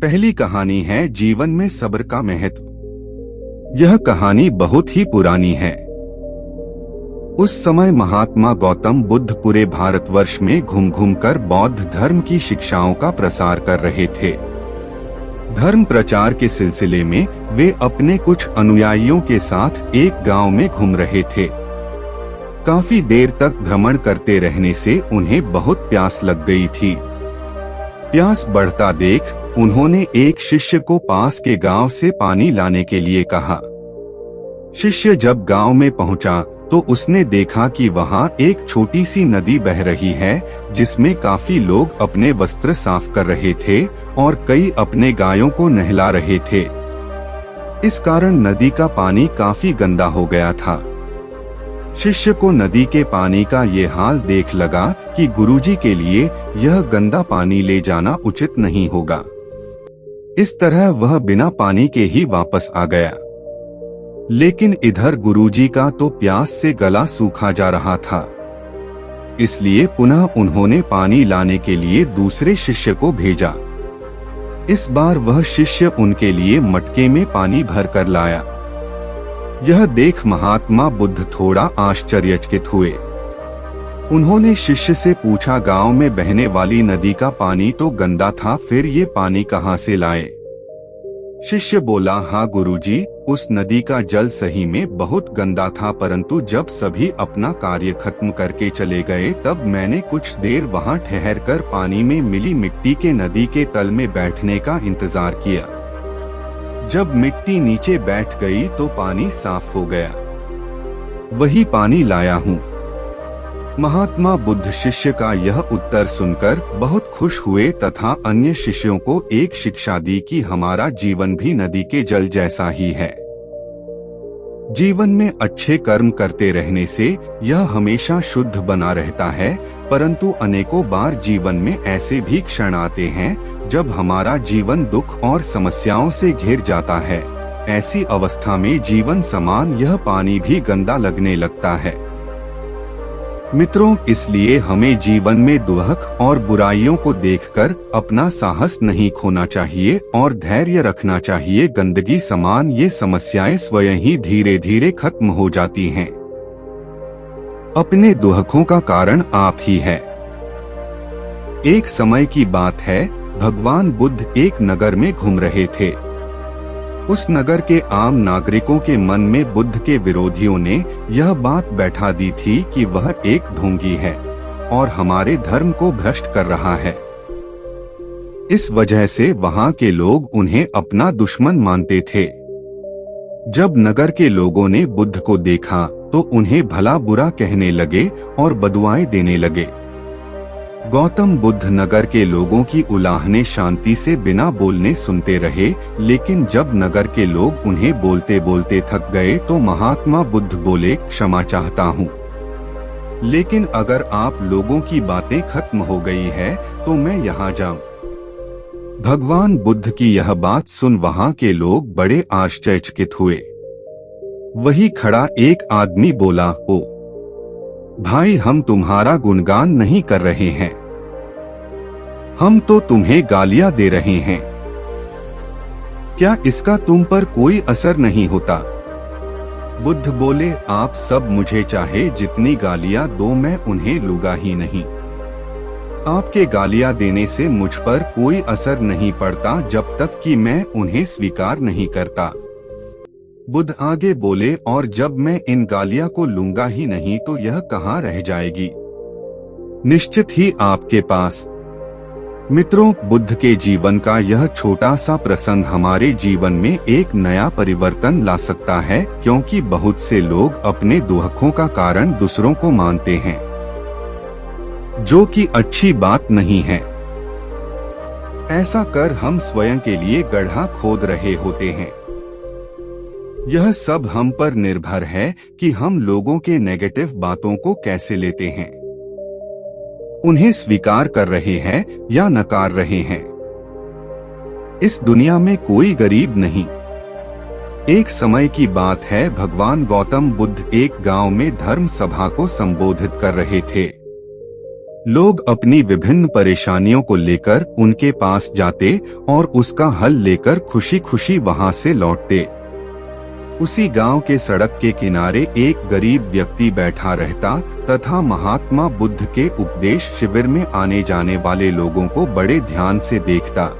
पहली कहानी है जीवन में सब्र का महत्व। यह कहानी बहुत ही पुरानी है। उस समय महात्मा गौतम बुद्ध पूरे भारतवर्ष में घूम घूम कर बौद्ध धर्म की शिक्षाओं का प्रसार कर रहे थे। धर्म प्रचार के सिलसिले में वे अपने कुछ अनुयायियों के साथ एक गांव में घूम रहे थे। काफी देर तक भ्रमण करते रहने से उन्हें बहुत प्यास लग गई थी। प्यास बढ़ता देख उन्होंने एक शिष्य को पास के गांव से पानी लाने के लिए कहा। शिष्य जब गांव में पहुंचा तो उसने देखा कि वहां एक छोटी सी नदी बह रही है, जिसमें काफी लोग अपने वस्त्र साफ कर रहे थे और कई अपने गायों को नहला रहे थे। इस कारण नदी का पानी काफी गंदा हो गया था। शिष्य को नदी के पानी का ये हाल देख लगा कि गुरुजी के लिए यह गंदा पानी ले जाना उचित नहीं होगा। इस तरह वह बिना पानी के ही वापस आ गया। लेकिन इधर गुरुजी का तो प्यास से गला सूखा जा रहा था। इसलिए पुनः उन्होंने पानी लाने के लिए दूसरे शिष्य को भेजा। इस बार वह शिष्य उनके लिए मटके में पानी भर कर लाया। यह देख महात्मा बुद्ध थोड़ा आश्चर्यचकित हुए। उन्होंने शिष्य से पूछा, गांव में बहने वाली नदी का पानी तो गंदा था, फिर ये पानी कहाँ से लाए? शिष्य बोला, हाँ गुरुजी, उस नदी का जल सही में बहुत गंदा था, परंतु जब सभी अपना कार्य खत्म करके चले गए तब मैंने कुछ देर वहां ठहरकर पानी में मिली मिट्टी के नदी के तल में बैठने का इंतजार किया। जब मिट्टी नीचे बैठ गई तो पानी साफ हो गया। वही पानी लाया हूँ। महात्मा बुद्ध शिष्य का यह उत्तर सुनकर बहुत खुश हुए तथा अन्य शिष्यों को एक शिक्षा दी कि हमारा जीवन भी नदी के जल जैसा ही है। जीवन में अच्छे कर्म करते रहने से यह हमेशा शुद्ध बना रहता है, परंतु अनेकों बार जीवन में ऐसे भी क्षण आते हैं जब हमारा जीवन दुख और समस्याओं से घिर जाता है। ऐसी अवस्था में जीवन समान यह पानी भी गंदा लगने लगता है। मित्रों, इसलिए हमें जीवन में दुख और बुराइयों को देखकर अपना साहस नहीं खोना चाहिए और धैर्य रखना चाहिए। गंदगी समान ये समस्याएं स्वयं ही धीरे धीरे खत्म हो जाती हैं। अपने दुखों का कारण आप ही है। एक समय की बात है, भगवान बुद्ध एक नगर में घूम रहे थे। उस नगर के आम नागरिकों के मन में बुद्ध के विरोधियों ने यह बात बैठा दी थी कि वह एक ढोंगी है और हमारे धर्म को भ्रष्ट कर रहा है। इस वजह से वहां के लोग उन्हें अपना दुश्मन मानते थे। जब नगर के लोगों ने बुद्ध को देखा तो उन्हें भला बुरा कहने लगे और बदुआएं देने लगे। गौतम बुद्ध नगर के लोगों की उलाहने शांति से बिना बोलने सुनते रहे, लेकिन जब नगर के लोग उन्हें बोलते बोलते थक गए तो महात्मा बुद्ध बोले, क्षमा चाहता हूँ, लेकिन अगर आप लोगों की बातें खत्म हो गई है तो मैं यहाँ जाऊँ। भगवान बुद्ध की यह बात सुन वहाँ के लोग बड़े आश्चर्यचकित हुए। वही खड़ा एक आदमी बोला, ओ भाई, हम तुम्हारा गुणगान नहीं कर रहे हैं, हम तो तुम्हें गालियां दे रहे हैं। क्या इसका तुम पर कोई असर नहीं होता? बुद्ध बोले, आप सब मुझे चाहे जितनी गालियां दो, मैं उन्हें लूंगा ही नहीं। आपके गालियां देने से मुझ पर कोई असर नहीं पड़ता जब तक कि मैं उन्हें स्वीकार नहीं करता। बुद्ध आगे बोले, और जब मैं इन गालियां को लूंगा ही नहीं तो यह कहाँ रह जाएगी? निश्चित ही आपके पास। मित्रों, बुद्ध के जीवन का यह छोटा सा प्रसंग हमारे जीवन में एक नया परिवर्तन ला सकता है, क्योंकि बहुत से लोग अपने दुखों का कारण दूसरों को मानते हैं, जो कि अच्छी बात नहीं है। ऐसा कर हम स्वयं के लिए गड्ढा खोद रहे होते हैं। यह सब हम पर निर्भर है कि हम लोगों के नेगेटिव बातों को कैसे लेते हैं, उन्हें स्वीकार कर रहे हैं या नकार रहे हैं। इस दुनिया में कोई गरीब नहीं। एक समय की बात है, भगवान गौतम बुद्ध एक गांव में धर्म सभा को संबोधित कर रहे थे। लोग अपनी विभिन्न परेशानियों को लेकर उनके पास जाते और उसका हल लेकर खुशी खुशी वहां से लौटते। उसी गांव के सड़क के किनारे एक गरीब व्यक्ति बैठा रहता तथा महात्मा बुद्ध के उपदेश शिविर में आने जाने वाले लोगों को बड़े ध्यान से देखता।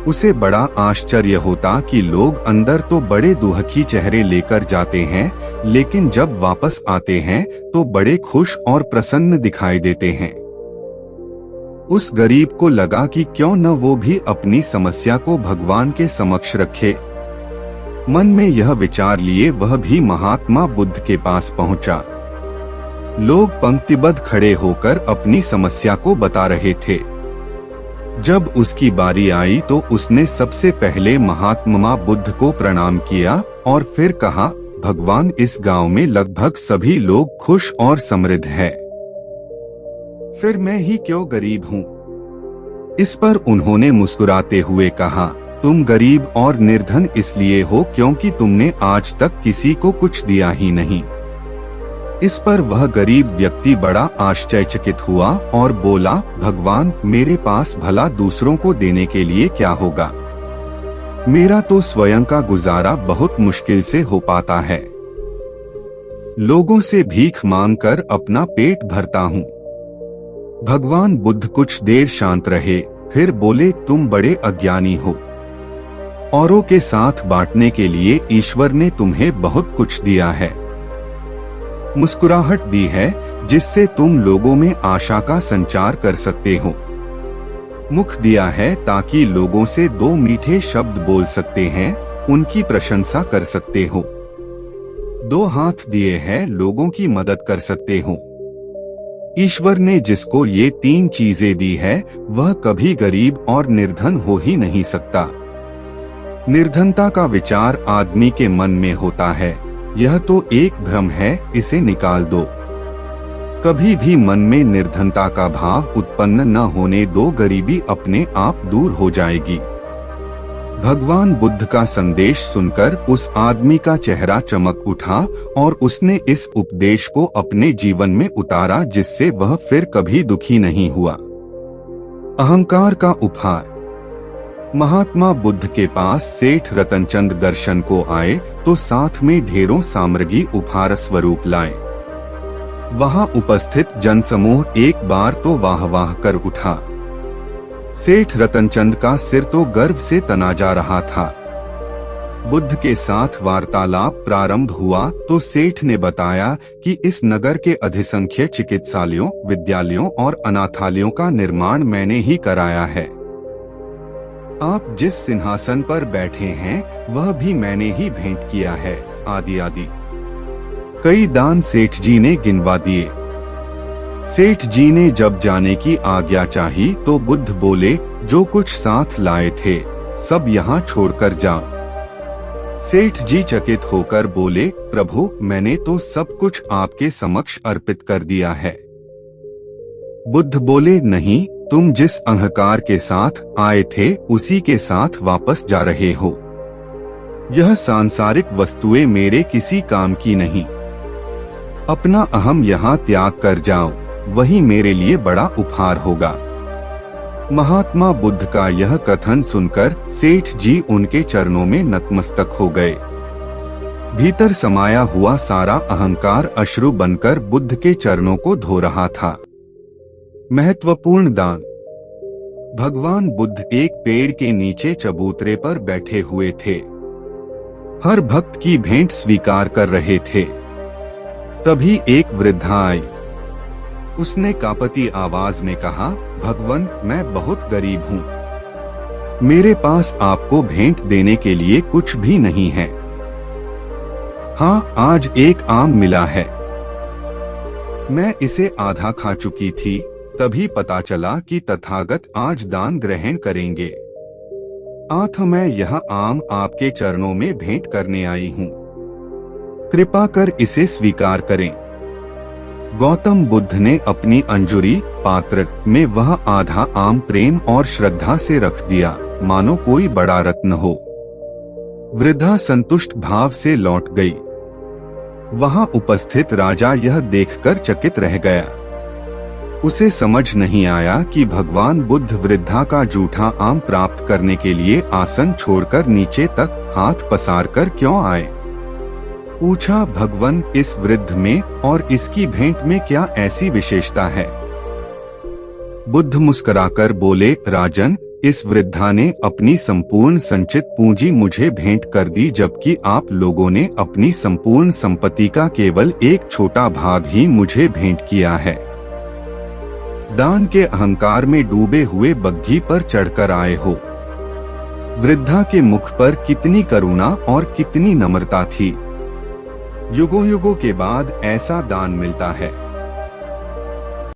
उसे बड़ा आश्चर्य होता कि लोग अंदर तो बड़े दुखी चेहरे लेकर जाते हैं, लेकिन जब वापस आते हैं तो बड़े खुश और प्रसन्न दिखाई देते हैं। उस गरीब को लगा कि क्यों न वो भी अपनी समस्या को भगवान के समक्ष रखे। मन में यह विचार लिए वह भी महात्मा बुद्ध के पास पहुंचा। लोग पंक्तिबद्ध खड़े होकर अपनी समस्या को बता रहे थे। जब उसकी बारी आई तो उसने सबसे पहले महात्मा बुद्ध को प्रणाम किया और फिर कहा, भगवान, इस गांव में लगभग सभी लोग खुश और समृद्ध हैं। फिर मैं ही क्यों गरीब हूँ? इस पर उन्होंने मुस्कुराते हुए कहा, तुम गरीब और निर्धन इसलिए हो क्योंकि तुमने आज तक किसी को कुछ दिया ही नहीं। इस पर वह गरीब व्यक्ति बड़ा आश्चर्यचकित हुआ और बोला, भगवान, मेरे पास भला दूसरों को देने के लिए क्या होगा? मेरा तो स्वयं का गुजारा बहुत मुश्किल से हो पाता है। लोगों से भीख मांगकर अपना पेट भरता हूँ। भगवान बुद्ध कुछ देर शांत रहे, फिर बोले, तुम बड़े अज्ञानी हो। औरों के साथ बांटने के लिए ईश्वर ने तुम्हें बहुत कुछ दिया है। मुस्कुराहट दी है जिससे तुम लोगों में आशा का संचार कर सकते हो। मुख दिया है ताकि लोगों से दो मीठे शब्द बोल सकते हैं, उनकी प्रशंसा कर सकते हो। दो हाथ दिए हैं, लोगों की मदद कर सकते हो। ईश्वर ने जिसको ये तीन चीजें दी है वह कभी गरीब और निर्धन हो ही नहीं सकता। निर्धनता का विचार आदमी के मन में होता है, यह तो एक भ्रम है, इसे निकाल दो। कभी भी मन में निर्धनता का भाव उत्पन्न न होने दो, गरीबी अपने आप दूर हो जाएगी। भगवान बुद्ध का संदेश सुनकर उस आदमी का चेहरा चमक उठा और उसने इस उपदेश को अपने जीवन में उतारा, जिससे वह फिर कभी दुखी नहीं हुआ। अहंकार का उपहार। महात्मा बुद्ध के पास सेठ रतनचंद दर्शन को आए तो साथ में ढेरों सामग्री उपहार स्वरूप लाए। वहां उपस्थित जनसमूह एक बार तो वाह वाह कर उठा। सेठ रतनचंद का सिर तो गर्व से तना जा रहा था। बुद्ध के साथ वार्तालाप प्रारंभ हुआ तो सेठ ने बताया कि इस नगर के अधिसंख्य चिकित्सालयों, विद्यालयों और अनाथालयों का निर्माण मैंने ही कराया है। आप जिस सिंहासन पर बैठे हैं वह भी मैंने ही भेंट किया है, आदि आदि। कई दान सेठ जी ने गिनवा दिए। सेठ जी ने जब जाने की आज्ञा चाही तो बुद्ध बोले, जो कुछ साथ लाए थे सब यहाँ छोड़कर जाओ। सेठ जी चकित होकर बोले, प्रभु, मैंने तो सब कुछ आपके समक्ष अर्पित कर दिया है। बुद्ध बोले, नहीं, तुम जिस अहंकार के साथ आए थे उसी के साथ वापस जा रहे हो। यह सांसारिक वस्तुएं मेरे किसी काम की नहीं। अपना अहम यहाँ त्याग कर जाओ, वही मेरे लिए बड़ा उपहार होगा। महात्मा बुद्ध का यह कथन सुनकर सेठ जी उनके चरणों में नतमस्तक हो गए। भीतर समाया हुआ सारा अहंकार अश्रु बनकर बुद्ध के चरणों को धो रहा था। महत्वपूर्ण दान। भगवान बुद्ध एक पेड़ के नीचे चबूतरे पर बैठे हुए थे। हर भक्त की भेंट स्वीकार कर रहे थे। तभी एक वृद्धा आई। उसने कांपती आवाज में कहा, भगवान, मैं बहुत गरीब हूँ। मेरे पास आपको भेंट देने के लिए कुछ भी नहीं है। हाँ, आज एक आम मिला है। मैं इसे आधा खा चुकी थी, तभी पता चला कि तथागत आज दान ग्रहण करेंगे। आथ मैं यह आम आपके चरणों में भेंट करने आई हूँ। कृपा कर इसे स्वीकार करें। गौतम बुद्ध ने अपनी अंजुरी पात्र में वह आधा आम प्रेम और श्रद्धा से रख दिया, मानो कोई बड़ा रत्न हो। वृद्धा संतुष्ट भाव से लौट गई। वहां उपस्थित राजा यह देखकर चकित रह गया। उसे समझ नहीं आया कि भगवान बुद्ध वृद्धा का जूठा आम प्राप्त करने के लिए आसन छोड़कर नीचे तक हाथ पसार कर क्यों आए। पूछा, भगवान, इस वृद्ध में और इसकी भेंट में क्या ऐसी विशेषता है। बुद्ध मुस्कुराकर बोले, राजन, इस वृद्धा ने अपनी संपूर्ण संचित पूंजी मुझे भेंट कर दी, जबकि आप लोगों ने अपनी संपूर्ण संपत्ति का केवल एक छोटा भाग ही मुझे भेंट किया है। दान के अहंकार में डूबे हुए बग्घी पर चढ़कर आए हो। वृद्धा के मुख पर कितनी करुणा और कितनी नम्रता थी। युगों युगों के बाद ऐसा दान मिलता है।